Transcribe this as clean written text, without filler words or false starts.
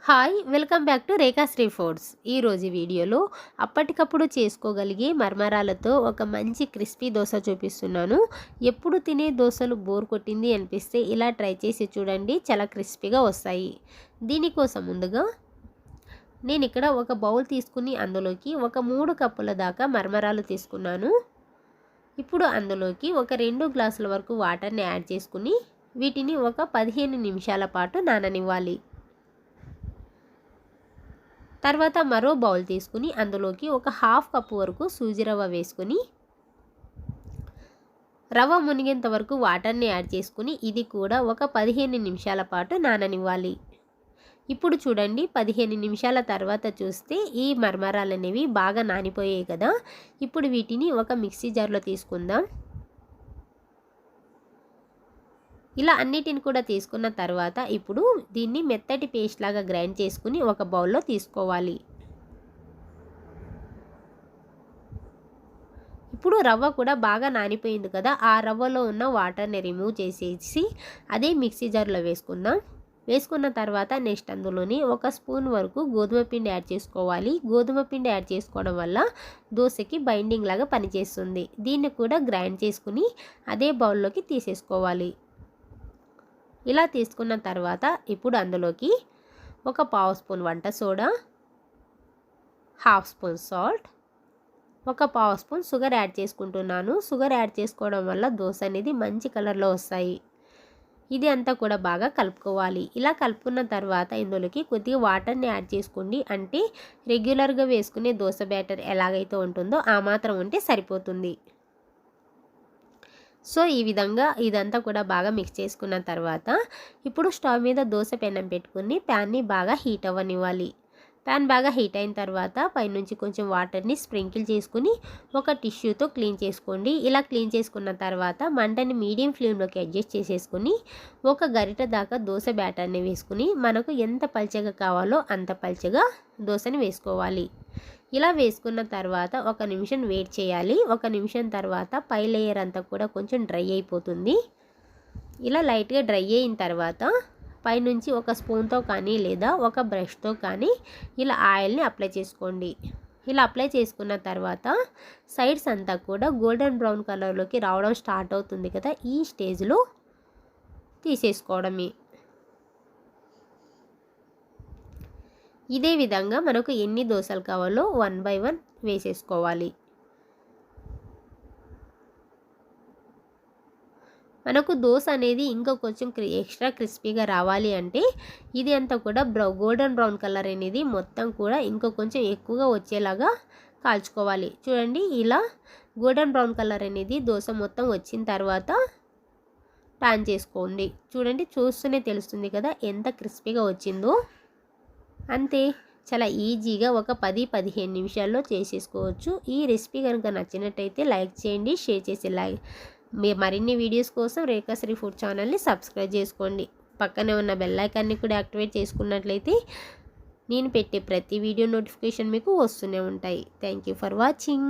Hi welcome back to Rekhasri foods. ఈరోజు వీడియోలో అప్పటికప్పుడు చేసుకోగలిగే మర్మరాలతో ఒక మంచి క్రిస్పీ దోశ చూపిస్తున్నాను. ఎప్పుడు తినే దోశలు బోర్ కొట్టింది అనిపిస్తే ఇలా ట్రై చేసి చూడండి, చాలా క్రిస్పీగా వస్తాయి. దీనికోసం ముందుగా నేను ఇక్కడ ఒక బౌల్ తీసుకుని అందులోకి ఒక 3 కప్పుల దాకా మర్మరాలు తీసుకున్నాను. ఇప్పుడు అందులోకి ఒక 2 గ్లాసుల వరకు వాటర్ని యాడ్ చేసుకుని వీటిని ఒక 15 నిమిషాల పాటు నాననివ్వాలి. తర్వాత మరో బౌల్ తీసుకుని అందులోకి ఒక 1/2 కప్పు వరకు సూజీ రవ్వ వేసుకుని రవ్వ మునిగేంత వరకు వాటర్ని యాడ్ చేసుకుని ఇది కూడా ఒక 15 నిమిషాల పాటు నాననివ్వాలి. ఇప్పుడు చూడండి, 15 నిమిషాల తర్వాత చూస్తే ఈ మర్మరాలు అనేవి బాగా నానిపోయాయి కదా. ఇప్పుడు వీటిని ఒక మిక్సీ జార్లో తీసుకుందాం. ఇలా అన్నిటిని కూడా తీసుకున్న తర్వాత ఇప్పుడు దీన్ని మెత్తటి పేస్ట్ లాగా గ్రైండ్ చేసుకుని ఒక బౌల్లో తీసుకోవాలి. ఇప్పుడు రవ్వ కూడా బాగా నానిపోయింది కదా, ఆ రవ్వలో ఉన్న వాటర్ని రిమూవ్ చేసేసి అదే మిక్సీ జార్లో వేసుకుందాం. వేసుకున్న తర్వాత నెక్స్ట్ అందులోని ఒక స్పూన్ వరకు గోధుమ పిండి యాడ్ చేసుకోవాలి. గోధుమ పిండి యాడ్ చేసుకోవడం వల్ల దోశకి బైండింగ్ లాగా పనిచేస్తుంది. దీన్ని కూడా గ్రైండ్ చేసుకుని అదే బౌల్లోకి తీసేసుకోవాలి. ఇలా తీసుకున్న తర్వాత ఇప్పుడు అందులోకి ఒక 1/2 స్పూన్ వంట సోడా, 1/2 స్పూన్ సాల్ట్, ఒక 1/2 స్పూన్ షుగర్ యాడ్ చేసుకుంటున్నాను. షుగర్ యాడ్ చేసుకోవడం వల్ల దోశ అనేది మంచి కలర్లో వస్తాయి. ఇది అంతా కూడా బాగా కలుపుకోవాలి. ఇలా కలుపుకున్న తర్వాత ఇందులోకి కొద్దిగా వాటర్ని యాడ్ చేసుకోండి. అంటే రెగ్యులర్గా వేసుకునే దోశ బ్యాటర్ ఎలాగైతే ఉంటుందో ఆ మాత్రం ఉంటే సరిపోతుంది. సో ఈ విధంగా ఇదంతా కూడా బాగా మిక్స్ చేసుకున్న తర్వాత ఇప్పుడు స్టవ్ మీద దోశ పెనం పెట్టుకుని ప్యాన్ని బాగా హీట్ అవ్వనివ్వాలి. ప్యాన్ బాగా హీట్ అయిన తర్వాత పైనుంచి కొంచెం వాటర్ని స్ప్రింకిల్ చేసుకుని ఒక టిష్యూతో క్లీన్ చేసుకోండి. ఇలా క్లీన్ చేసుకున్న తర్వాత మంటని మీడియం ఫ్లేమ్లోకి అడ్జస్ట్ చేసేసుకుని ఒక గరిట దాకా దోశ బ్యాటర్ని వేసుకుని మనకు ఎంత పల్చగా కావాలో అంత పల్చగా దోశని వేసుకోవాలి. ఇలా వేసుకున్న తర్వాత ఒక నిమిషం వెయిట్ చేయాలి. ఒక నిమిషం తర్వాత పై లేయర్ అంతా కూడా కొంచెం డ్రై అయిపోతుంది. ఇలా లైట్గా డ్రై అయిన తర్వాత పైనుంచి ఒక స్పూన్తో కానీ లేదా ఒక బ్రష్తో కానీ ఇలా ఆయిల్ని అప్లై చేసుకోండి. ఇలా అప్లై చేసుకున్న తర్వాత సైడ్స్ అంతా కూడా గోల్డెన్ బ్రౌన్ కలర్లోకి రావడం స్టార్ట్ అవుతుంది కదా, ఈ స్టేజ్లో తీసేసుకోవడమే. ఇదే విధంగా మనకు ఎన్ని దోశలు కావాలో 1 బై 1 వేసేసుకోవాలి. మనకు దోశ అనేది ఇంకా కొంచెం ఎక్స్ట్రా క్రిస్పీగా రావాలి అంటే ఇది అంతా కూడా గోల్డెన్ బ్రౌన్ కలర్ అనేది మొత్తం కూడా ఇంకా కొంచెం ఎక్కువగా వచ్చేలాగా కాల్చుకోవాలి. చూడండి, ఇలా గోల్డెన్ బ్రౌన్ కలర్ అనేది దోశ మొత్తం వచ్చిన తర్వాత టర్న్ చేసుకోండి. చూడండి, చూస్తూనే తెలుస్తుంది కదా ఎంత క్రిస్పీగా వచ్చిందో. అంతే, చాలా ఈజీగా ఒక 10-15 నిమిషాల్లో చేసేసుకోవచ్చు. ఈ రెసిపీ కనుక నచ్చినట్టయితే లైక్ చేయండి, షేర్ చేసి మరిన్ని వీడియోస్ కోసం రేఖాశ్రీ ఫుడ్ ఛానల్ని సబ్స్క్రైబ్ చేసుకోండి. పక్కనే ఉన్న బెల్ ఐకాన్ని కూడా యాక్టివేట్ చేసుకున్నట్లయితే నేను పెట్టే ప్రతి వీడియో నోటిఫికేషన్ మీకు వస్తూనే ఉంటాయి. Thank you for watching.